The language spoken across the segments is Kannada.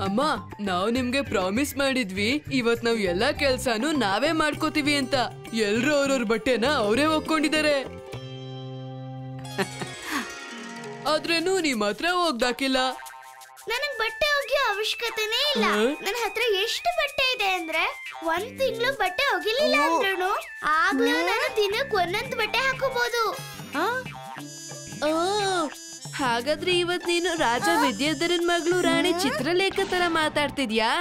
ಅಮ್ಮ, ನಾವ್ ನಿಮ್ಗೆ ಪ್ರಾಮಿಸ್ ಮಾಡಿದ್ವಿ ಇವತ್ ನಾವ್ ಎಲ್ಲಾ ಕೆಲ್ಸಾನು ನಾವೇ ಮಾಡ್ಕೋತೀವಿ ಅಂತ. ಎಲ್ರು ಅವ್ರವ್ರ ಬಟ್ಟೆನ ಅವರೇ ಒಕ್ಕೊಂಡಿದ್ದಾರೆ. ಆದ್ರೇನು ನಿಮ್ ಹತ್ರ ಹೋಗ್ದಾಕಿಲ್ಲ. ನನಗ್ ಬಟ್ಟೆ ಒಗೆಯೋ ಅವಶ್ಯಕತೆನೇ ಇಲ್ಲ. ನನ್ನ ಹತ್ರ ಎಷ್ಟು ಬಟ್ಟೆ ಇದೆ ಅಂದ್ರೆ 1 ತಿಂಗಳು ಬಟ್ಟೆ ಒಗಿಲಿಲ್ಲ ಅಂದ್ರೂ ಆಗ್ಲೂ ನಾನು ದಿನಕ್ಕೆ ಒಂದೊಂದು ಬಟ್ಟೆ ಹಾಕೋಬಹುದು. ಹಾಗಾದ್ರೆ ಇವತ್ ನೀನು ರಾಜ ವಿದ್ಯಾಧರನ್ ಮಗಳು ರಾಣಿ ಚಿತ್ರಲೇಖ ತರ ಮಾತಾಡ್ತಿದ್ಯಾ?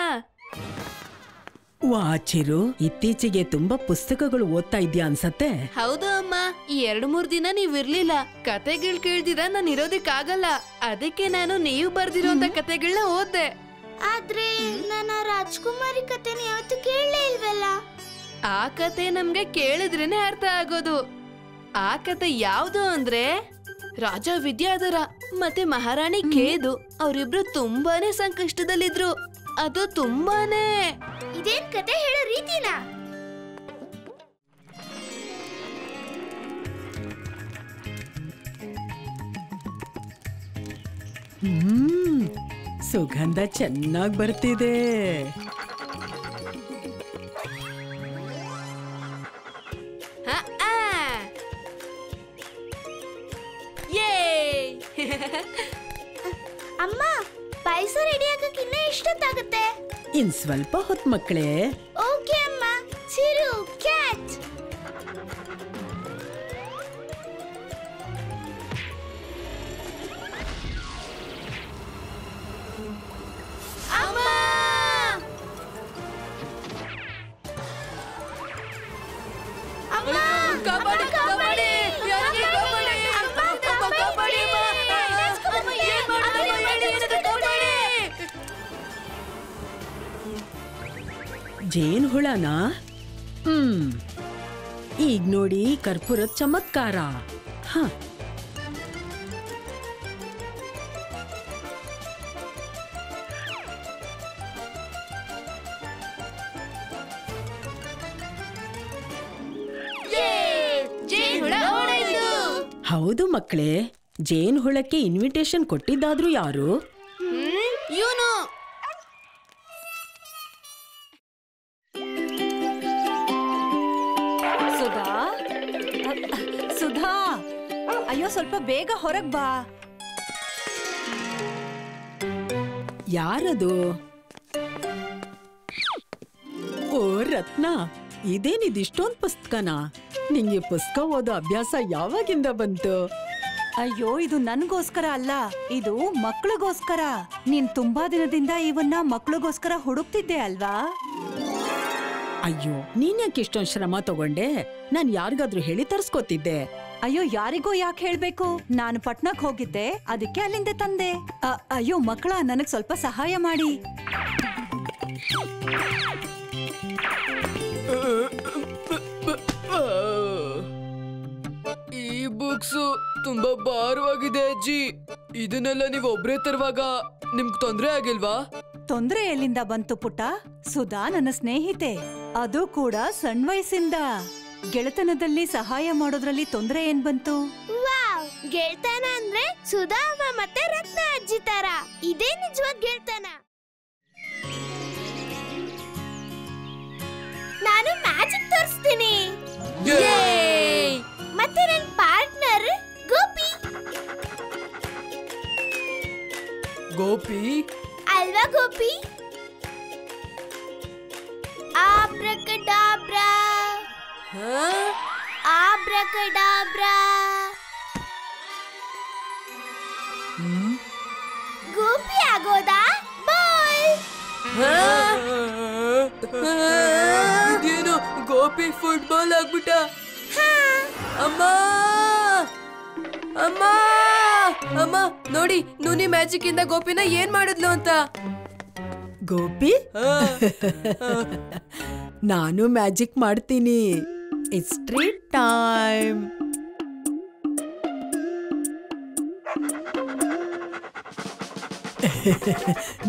ವಾಚಿರು, ಇತ್ತೀಚೆಗೆ ತುಂಬಾ ಪುಸ್ತಕಗಳು ಓದ್ತಾ ಇದ್ಯಾ ಅನ್ಸತ್ತೆ. ಹೌದು ಅಮ್ಮ, ಈ 2-3 ದಿನ ನೀವ್ ಇರ್ಲಿಲ್ಲ. ಕತೆಗಳು ಕೇಳ್ದಿರ ನಾನು ಇರೋದಕ್ಕಾಗಲ್ಲ. ಅದಕ್ಕೆ ನಾನು ನೀವು ಬರ್ದಿರೋಂತ ಕತೆಗಳನ್ನ ಓದ್ದೆ. ಆದ್ರೆ ನಾನು ರಾಜ್ಕುಮಾರಿ ಕತೆನ ಯಾವತ್ತೂ ಕೇಳಲೇ ಇಲ್ವಲ್ಲ. ಆ ಕತೆ ನಮ್ಗೆ ಕೇಳಿದ್ರೇನೆ ಅರ್ಥ ಆಗೋದು. ಆ ಕತೆ ಯಾವ್ದು ಅಂದ್ರೆ ರಾಜ ವಿದ್ಯಾಧರ ಮತ್ತೆ ಮಹಾರಾಣಿ ಕೇದು. ಅವರಿಬ್ರು ತುಂಬಾನೇ ಸಂಕಷ್ಟದಲ್ಲಿದ್ರು. ಅದು ತುಂಬಾನೇ. ಇದೇನ್ ಕತೆ ಹೇಳೋ ರೀತಿನಾ? ಸುಗಂಧ ಚೆನ್ನಾಗಿ ಬರ್ತಿದೆ. ಅಮ್ಮ, ಪಾಯಸ ರೆಡಿ ಆಗಕ್ಕೆ ಇನ್ನ ಎಷ್ಟೊತ್ತಾಗುತ್ತೆ? ಇನ್ ಸ್ವಲ್ಪ ಹೊತ್ತು ಮಕ್ಕಳೇ. ಓಕೆ ಅಮ್ಮ. ಚಿರು ಕ್ಯಾಚ್. ಅಮ್ಮ, ಅಮ್ಮ, ಕಬಡ್ಡಿ ಕಬಡ್ಡಿ ಯಾರಿಗೆ ಕಬಡ್ಡಿ ಕಬಡ್ಡಿ ಏನ್ ಮಾಡೋದು ಹೇಳಿ, ನನಗೆ ಕಬಡ್ಡಿ. ಜೇನ್ ಹುಳನ? ಈಗ ನೋಡಿ ಕರ್ಪೂರದ ಚಮತ್ಕಾರ. ಹ, ಹೌದು ಮಕ್ಕಳೇ, ಜೇನ್ ಹುಳಕ್ಕೆ ಇನ್ವಿಟೇಷನ್ ಕೊಟ್ಟಿದ್ದಾದ್ರೂ ಯಾರು? ಇವನು. ಸುಧಾ, ಸುಧಾ, ಅಯ್ಯೋ ಸ್ವಲ್ಪ ಬೇಗ ಹೊರಗ್ ಬಾ. ಯಾರದು? ಓ ರತ್ನ, ಇದೇನಿದಿಷ್ಟೊಂದು ಪುಸ್ತಕನಾ? ನಿಂಗೆ ಪುಸ್ತಕ ಓದೋ ಅಭ್ಯಾಸ ಯಾವಾಗಿಂದ ಬಂತು? ಅಯ್ಯೋ, ಇದು ನನ್ಗೋಸ್ಕರ ಅಲ್ಲ, ಇದು ಮಕ್ಳಿಗೋಸ್ಕರ. ನೀನ್ ತುಂಬಾ ದಿನದಿಂದ ಇವನ್ನ ಮಕ್ಳಿಗೋಸ್ಕರ ಹುಡುಕ್ತಿದ್ದೆ ಅಲ್ವಾ? ಅಯ್ಯೋ, ನೀನ್ಯಾಕೆ ಇಷ್ಟೊಂದು ಶ್ರಮ ತಗೊಂಡೆ? ನಾನ್ ಯಾರಿಗಾದ್ರೂ ಹೇಳಿ ತರ್ಸ್ಕೊತಿದ್ದೆ. ಅಯ್ಯೋ, ಯಾರಿಗೂ ಯಾಕೆ ಹೇಳ್ಬೇಕು? ನಾನು ಪಟ್ನಕ್ ಹೋಗಿದ್ದೆ, ಅದಕ್ಕೆ ಅಲ್ಲಿಂದ ತಂದೆ. ಅಯ್ಯೋ ಮಕ್ಕಳ, ನನಗ್ ಸ್ವಲ್ಪ ಸಹಾಯ ಮಾಡಿ. ಈ ಬುಕ್ಸ್ ತುಂಬಾ ಭಾರವಾಗಿದೆ ಅಜ್ಜಿ. ಇದನ್ನೆಲ್ಲ ನೀವು ಒಬ್ರೇ ತರುವಾಗ ನಿಮ್ಗೆ ತೊಂದ್ರೆ ಆಗಿಲ್ವಾ? ತೊಂದ್ರೆ ಎಲ್ಲಿಂದ ಬಂತು ಪುಟ್ಟ? ಸುಧಾ ನನ್ನ ಸ್ನೇಹಿತೆ, ಅದು ಕೂಡ ಸಣ್ಣ ವಯಸ್ಸಿಂದ. ಗೆಳೆತನದಲ್ಲಿ ಸಹಾಯ ಮಾಡೋದ್ರಲ್ಲಿ ತೊಂದ್ರೆ ಏನ್ ಬಂತು? ವಾವ್, ಗೆಳ್ತನ ಅಂದ್ರೆ ಸುಧಾ ಅಮ್ಮ ಮತ್ತೆ ರತ್ನ ಅಜ್ಜಿ ತರ. ಇದೇ ನಿಜವಾದ ಗೆಳ್ತನ. ನಾನು ಮ್ಯಾಜಿಕ್ ತೋರಿಸ್ತೀನಿ. ಮತ್ತೆ ನನ್ನ ಪಾರ್ಟ್ನರ್ ಗೋಪಿ. ಗೋಪಿ ಅಲ್ವಾ ಗೋಪಿ? ಆಬ್ರಕಡಾಬ್ರಾ, ಆಬ್ರಕಡಾಬ್ರಾ. ಗೋಪಿ ಆಗೋದಾ? ಬಾಯ್. ಇದೇನು ಗೋಪಿ ಫುಟ್ಬಾಲ್ ಆಗ್ಬಿಟ್ಟ? ಅಮ್ಮ ಅಮ್ಮ ಅಮ್ಮ, ನೋಡಿ ನೂನಿ ಮ್ಯಾಜಿಕ್ ಇಂದ ಗೋಪಿನ ಏನ್ ಮಾಡಿದ್ಲು ಅಂತ. ಗೋಪಿ, ನಾನು ಮ್ಯಾಜಿಕ್ ಮಾಡ್ತೀನಿ. It's treat time.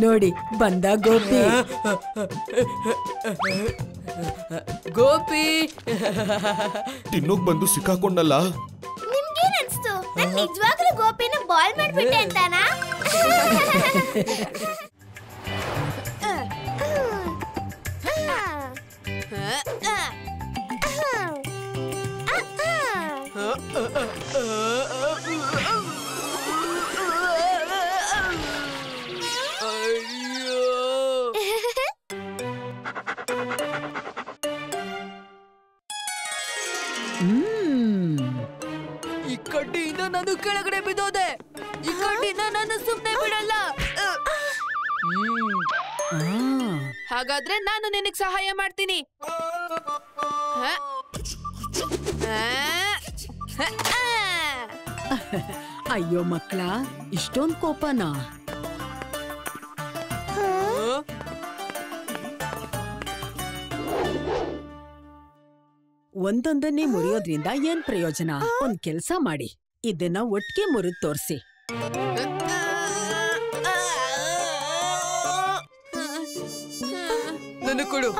ನೋಡಿ ಬಂದ ಗೋಪಿ. ಗೋಪಿ ತಿನ್ನೋಕ್ ಬಂದು ಸಿಕ್ಕಾಕೊಂಡಲ್ಲ. ನಿಮ್ಗೇನ್ ಅನ್ಸ್ತು? ನಾನ್ ನಿಜವಾಗ್ಲೂ ಗೋಪಿನ ಬಾಲ್ ಮಾಡ್ಬಿಟ್ಟೆ ಅಂತಾನಾ? ಈ ಕಡ್ಡಿಯಿಂದ ನಾನು ಕೆಳಗಡೆ ಬಿದ್ದೋದೆ. ಈ ಕಡ್ಡಿನ ನಾನು ಸುಮ್ಮನೆ ಬಿಡಲ್ಲ. ಹಾಗಾದ್ರೆ ನಾನು ನಿನಗೆ ಸಹಾಯ ಮಾಡ್ತೀನಿ. ಅಯ್ಯೋ ಮಕ್ಕಳ, ಇಷ್ಟೊಂದು ಕೋಪನಾ? ಒಂದೊಂದನ್ನೇ ಮುರಿಯೋದ್ರಿಂದ ಏನ್ ಪ್ರಯೋಜನ? ಒಂದ್ ಕೆಲ್ಸ ಮಾಡಿ, ಇದನ್ನ ಒಟ್ಟಿಗೆ ಮುರಿದು ತೋರ್ಸಿ. ನನ್ನ ಕೊಡು.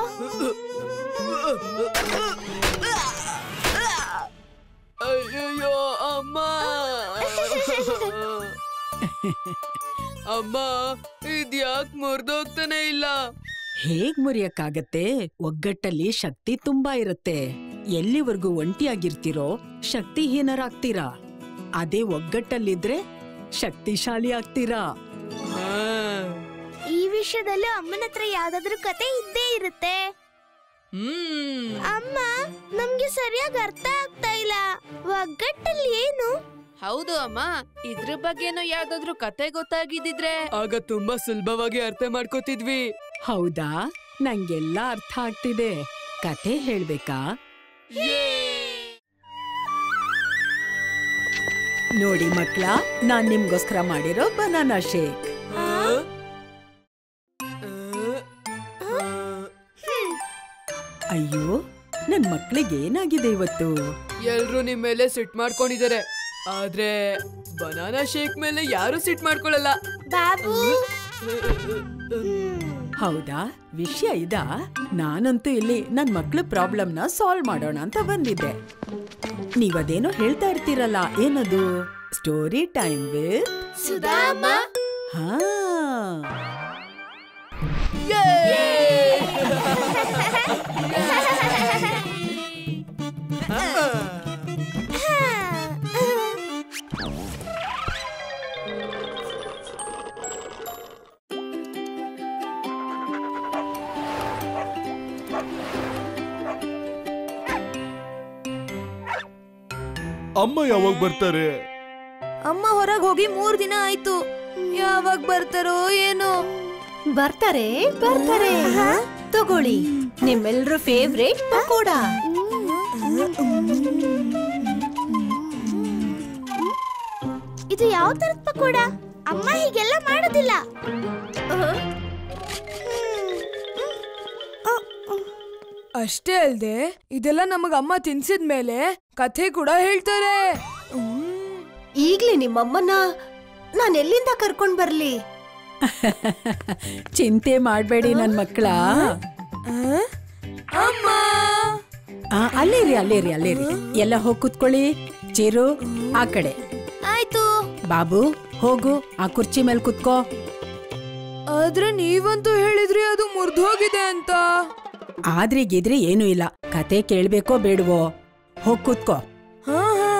ಅಯ್ಯೋ ಅಮ್ಮ, ಅಮ್ಮ ಇದ್ಯಾಕ್ ಮುರಿದೋಗ್ತಾನೆ ಇಲ್ಲ? ಹೇಗ್ ಮುರಿಯಕ್ಕಾಗತ್ತೆ? ಒಗ್ಗಟ್ಟಲ್ಲಿ ಶಕ್ತಿ ತುಂಬಾ ಇರುತ್ತೆ. ಎಲ್ಲಿವರೆಗೂ ಒಂಟಿಯಾಗಿರ್ತೀರೋ ಶಕ್ತಿಹೀನರಾಗ್ತೀರಾ. ಅದೇ ಒಗ್ಗಟ್ಟಲ್ಲಿದ್ರೆ ಶಕ್ತಿಶಾಲಿ ಆಗ್ತೀರಾ. ಈ ವಿಷಯದಲ್ಲಿ ಅಮ್ಮನ ಹತ್ರ ಯಾವ್ದಾದ್ರು ಕತೆ ಇದ್ದೇ ಇರುತ್ತೆ. ಅಮ್ಮ, ನಮ್ಗೆ ಸರಿಯಾಗಿ ಅರ್ಥ ಆಗ್ತಾ ಇಲ್ಲ. ಒಗ್ಗಟ್ಟಲ್ಲಿ ಏನು? ಹೌದು ಅಮ್ಮ, ಇದ್ರ ಬಗ್ಗೆನೂ ಯಾವ್ದಾದ್ರು ಕತೆ ಗೊತ್ತಾಗಿದ್ದಿದ್ರೆ ಆಗ ತುಂಬಾ ಸುಲಭವಾಗಿ ಅರ್ಥ ಮಾಡ್ಕೋತಿದ್ವಿ. ಹೌದಾ? ನಂಗೆಲ್ಲ ಅರ್ಥ ಆಗ್ತಿದೆ. ಕತೆ ಹೇಳ್ಬೇಕಾ? ನೋಡಿ ಮಕ್ಳ, ನಾನ್ ನಿಮ್ಗೋಸ್ಕರ ಮಾಡಿರೋ ಬನಾನಾ ಶೇಕ್. ಅಯ್ಯೋ, ನನ್ ಮಕ್ಳಿಗೆ ಏನಾಗಿದೆ ಇವತ್ತು? ಎಲ್ರು ನಿಮ್ ಮೇಲೆ ಸಿಟ್ ಮಾಡ್ಕೊಂಡಿದ್ದಾರೆ, ಆದ್ರೆ ಬನಾನಾ ಶೇಕ್ ಮೇಲೆ ಯಾರು ಸಿಟ್ ಮಾಡ್ಕೊಳಲ್ಲ. ಬಾಬು, ಹೌದಾ? ವಿಷಯ ಇದಾ? ನಾನಂತೂ ಇಲ್ಲಿ ನನ್ ಮಕ್ಳ ಪ್ರಾಬ್ಲಮ್ನ ಸಾಲ್ವ್ ಮಾಡೋಣ ಅಂತ ಬಂದಿದ್ದೆ. ನೀವದೇನೋ ಹೇಳ್ತಾ ಇರ್ತೀರಲ್ಲ, ಏನದು? ಸ್ಟೋರಿ ಟೈಮ್ ವಿತ್ ಸುಧಾ ಅಮ್ಮ. ಹಾ, ಅಮ್ಮ ಯಾವಾಗ ಬರ್ತಾರೆ? ಅಮ್ಮ ಹೊರಗೆ ಹೋಗಿ 3 ದಿನ ಆಯ್ತು. ಯಾವಾಗ ಬರ್ತಾರೋ ಏನೋ. ಬರ್ತಾರೆ ಬರ್ತಾರೆ. ತಗೊಳ್ಳಿ ನಿಮ್ಮೆಲ್ರ ಫೇವ್ರೇಟ್ ಪಕೋಡ. ಇದು ಯಾವ ತರದ ಪಕೋಡ? ಅಮ್ಮ ಹೀಗೆಲ್ಲ ಮಾಡೋದಿಲ್ಲ. ಅಷ್ಟೇ ಅಲ್ದೆ ಇದೆಲ್ಲ ನಮಗ ಅಮ್ಮ ತಿನ್ಸಿದ್ಮೇಲೆ ಕಥೆ ಕೂಡ ಹೇಳ್ತಾರೆ. ಈಗ್ಲೇ ನಿಮ್ಮಮ್ಮನ ನಾನ್ ಎಲ್ಲಿಂದ ಕರ್ಕೊಂಡ್ ಬರ್ಲಿ? ಚಿಂತೆ ಮಾಡ್ಬೇಡಿ ನನ್ ಮಕ್ಳ. ಅಮ್ಮ, ಅಲ್ಲೇರಿ ಅಲ್ಲೇರಿ ಅಲ್ಲೇರಿ. ಎಲ್ಲ ಹೋಗ್ ಕುತ್ಕೊಳ್ಳಿ. ಚೀರು ಆ ಕಡೆ. ಆಯ್ತು. ಬಾಬು, ಹೋಗು ಆ ಕುರ್ಚಿ ಮೇಲೆ ಕುತ್ಕೋ. ಆದ್ರೆ ನೀವಂತೂ ಹೇಳಿದ್ರಿ ಅದು ಮುರಿದೋಗಿದೆ ಅಂತ. ಆದ್ರೆ ಗಿದ್ರೆ ಏನೂ ಇಲ್ಲ. ಕತೆ ಕೇಳ್ಬೇಕೋ ಬೇಡವೋ? ಹೋಗ್ ಕೂತ್ಕೋ. ಹಾ ಹಾ.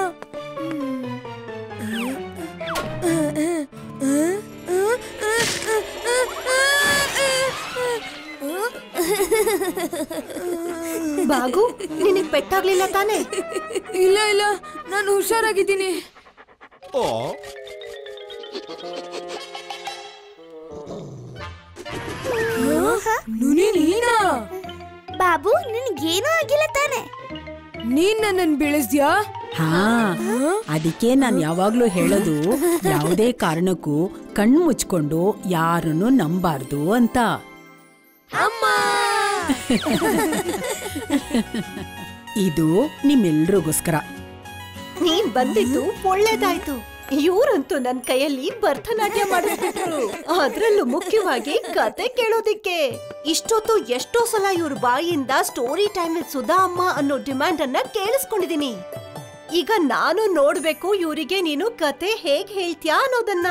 ಬಾಗು, ನಿನಗ್ ಪೆಟ್ಟಾಗ್ಲಿಲ್ಲ ತಾನೆ? ಇಲ್ಲ ಇಲ್ಲ, ನಾನು ಹುಷಾರಾಗಿದ್ದೀನಿ. ನೀನಾ? ಬಾಬು, ನಿನ್ಗೇನೂ ಆಗಿಲ್ಲ ತಾನೆ? ನೀನ್ ನನ್ನನ್ ಬೀಳಿಸ್ದ್ಯಾ? ಹಾ, ಅದಕ್ಕೆ ನಾನ್ ಯಾವಾಗ್ಲೂ ಹೇಳೋದು, ಯಾವುದೇ ಕಾರಣಕ್ಕೂ ಕಣ್ಣು ಮುಚ್ಕೊಂಡು ಯಾರನ್ನು ನಂಬಾರ್ದು ಅಂತ. ಅಮ್ಮ, ಇದು ನಿಮ್ಮೆಲ್ರಿಗೋಸ್ಕರ. ನೀನ್ ಬಂದಿದ್ದು ಒಳ್ಳೇದಾಯ್ತು. ಇವ್ರಂತೂ ನನ್ ಕೈಯಲ್ಲಿ ಭರತನಾಟ್ಯ ಮಾಡಿಸ್ಬಿಟ್ರು. ಅದ್ರಲ್ಲೂ ಮುಖ್ಯವಾಗಿ ಕತೆ ಕೇಳೋದಿಕ್ಕೆ. ಇಷ್ಟೊತ್ತು ಎಷ್ಟೋ ಸಲ ಇವ್ರ ಬಾಯಿಯಿಂದ ಸ್ಟೋರಿ ಟೈಮ್ ವಿತ್ ಸುಧಾ ಅಮ್ಮ ಅನ್ನೋ ಡಿಮ್ಯಾಂಡ್ ಅನ್ನ ಕೇಳಿಸ್ಕೊಂಡಿದೀನಿ. ಈಗ ನಾನು ನೋಡ್ಬೇಕು ಇವ್ರಿಗೆ ನೀನು ಕತೆ ಹೇಗ್ ಹೇಳ್ತ್ಯಾ ಅನ್ನೋದನ್ನ.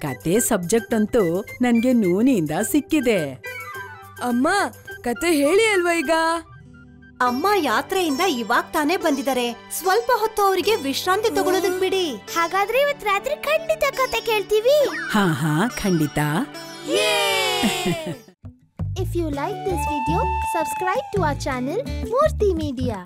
ಕತೆ ಸಬ್ಜೆಕ್ಟ್ ಅಂತೂ ನನ್ಗೆ ನೂನಿಯಿಂದ ಸಿಕ್ಕಿದೆ. ಅಮ್ಮ ಕತೆ ಹೇಳಿ ಅಲ್ವಾ ಈಗ? ಅಮ್ಮ ಯಾತ್ರೆಯಿಂದ ಇವಾಗ ತಾನೇ ಬಂದಿದ್ದಾರೆ. ಸ್ವಲ್ಪ ಹೊತ್ತು ಅವರಿಗೆ ವಿಶ್ರಾಂತಿ ತಗೊಳ್ಳೋದಕ್ ಬಿಡಿ. ಹಾಗಾದ್ರೆ ಇವತ್ ರಾತ್ರಿ ಖಂಡಿತ ಕತೆ ಕೇಳ್ತೀವಿ. ಹಾ ಹಾ ಖಂಡಿತ. If you like this video, subscribe to our channel Murthy Media.